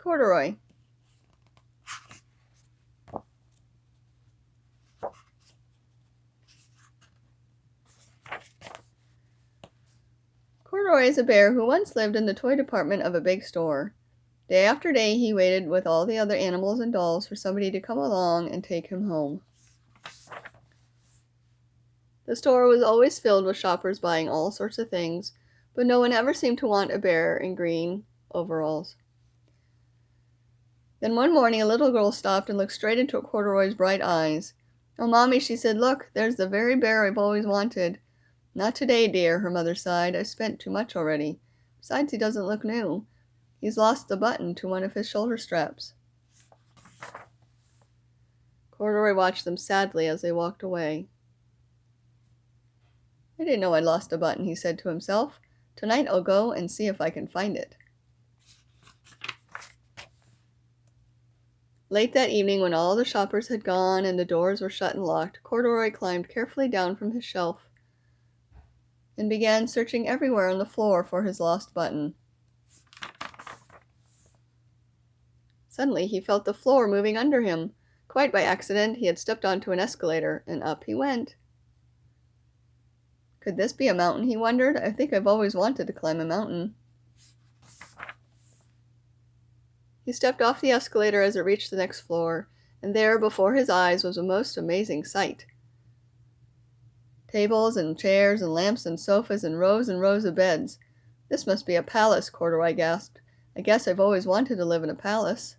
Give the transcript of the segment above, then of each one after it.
Corduroy. Corduroy is a bear who once lived in the toy department of a big store. Day after day he waited with all the other animals and dolls for somebody to come along and take him home. The store was always filled with shoppers buying all sorts of things, but no one ever seemed to want a bear in green overalls. Then one morning a little girl stopped and looked straight into Corduroy's bright eyes. "Oh, Mommy," she said, "look, there's the very bear I've always wanted." "Not today, dear," her mother sighed. "I've spent too much already. Besides, he doesn't look new. He's lost the button to one of his shoulder straps." Corduroy watched them sadly as they walked away. "I didn't know I'd lost a button," he said to himself. "Tonight I'll go and see if I can find it." Late that evening, when all the shoppers had gone and the doors were shut and locked, Corduroy climbed carefully down from his shelf and began searching everywhere on the floor for his lost button. Suddenly he felt the floor moving under him. Quite by accident, he had stepped onto an escalator, and up he went. Could this be a mountain, he wondered? I think I've always wanted to climb a mountain. He stepped off the escalator as it reached the next floor, and there before his eyes was a most amazing sight. Tables and chairs and lamps and sofas and rows of beds. "This must be a palace," Corduroy gasped. "I guess I've always wanted to live in a palace."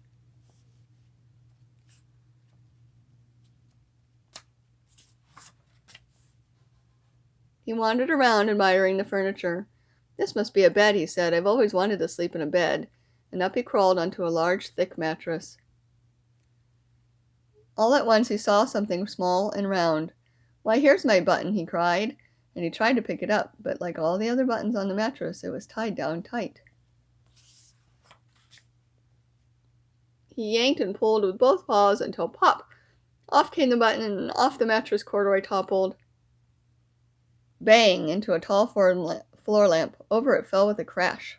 He wandered around admiring the furniture. "This must be a bed," he said. "I've always wanted to sleep in a bed." And up he crawled onto a large, thick mattress. All at once he saw something small and round. "Why, here's my button," he cried, and he tried to pick it up, but like all the other buttons on the mattress, it was tied down tight. He yanked and pulled with both paws until pop! Off came the button, and off the mattress Corduroy toppled. Bang! Into a tall floor lamp. Over it fell with a crash.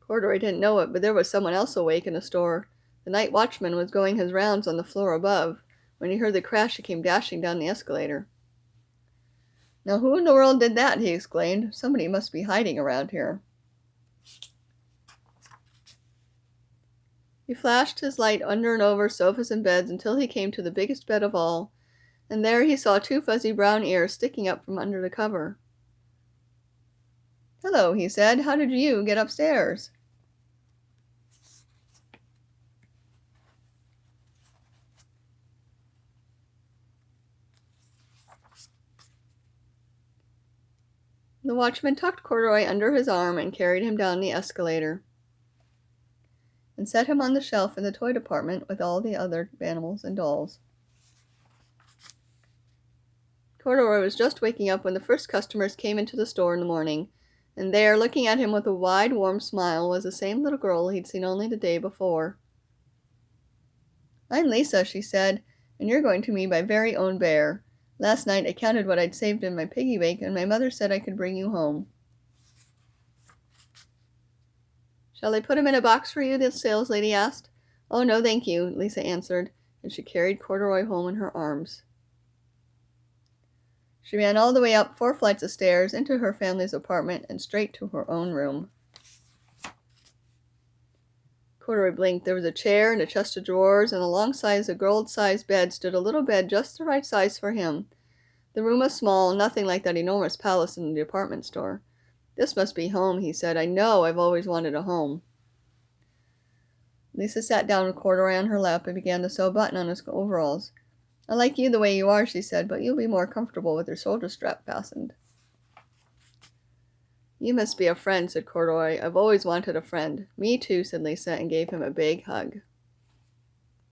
Corduroy didn't know it, but there was someone else awake in the store. The night watchman was going his rounds on the floor above. When he heard the crash, he came dashing down the escalator. "Now who in the world did that?" he exclaimed. "Somebody must be hiding around here." He flashed his light under and over sofas and beds until he came to the biggest bed of all, and there he saw two fuzzy brown ears sticking up from under the cover. "Hello," he said. "How did you get upstairs?" The watchman tucked Corduroy under his arm and carried him down the escalator and set him on the shelf in the toy department with all the other animals and dolls. Corduroy was just waking up when the first customers came into the store in the morning, and there, looking at him with a wide, warm smile, was the same little girl he'd seen only the day before. "I'm Lisa," she said, "and you're going to be my very own bear. Last night I counted what I'd saved in my piggy bank, and my mother said I could bring you home." "Shall I put him in a box for you?" the saleslady asked. "Oh, no, thank you," Lisa answered, and she carried Corduroy home in her arms. She ran all the way up 4 flights of stairs into her family's apartment and straight to her own room. Corduroy blinked. There was a chair and a chest of drawers, and alongside the gold-sized bed stood a little bed just the right size for him. The room was small, nothing like that enormous palace in the department store. "This must be home," he said. "I know I've always wanted a home." Lisa sat down with Corduroy on her lap and began to sew a button on his overalls. "I like you the way you are," she said, "but you'll be more comfortable with your shoulder strap fastened." "You must be a friend," said Corduroy. "I've always wanted a friend." "Me too," said Lisa, and gave him a big hug.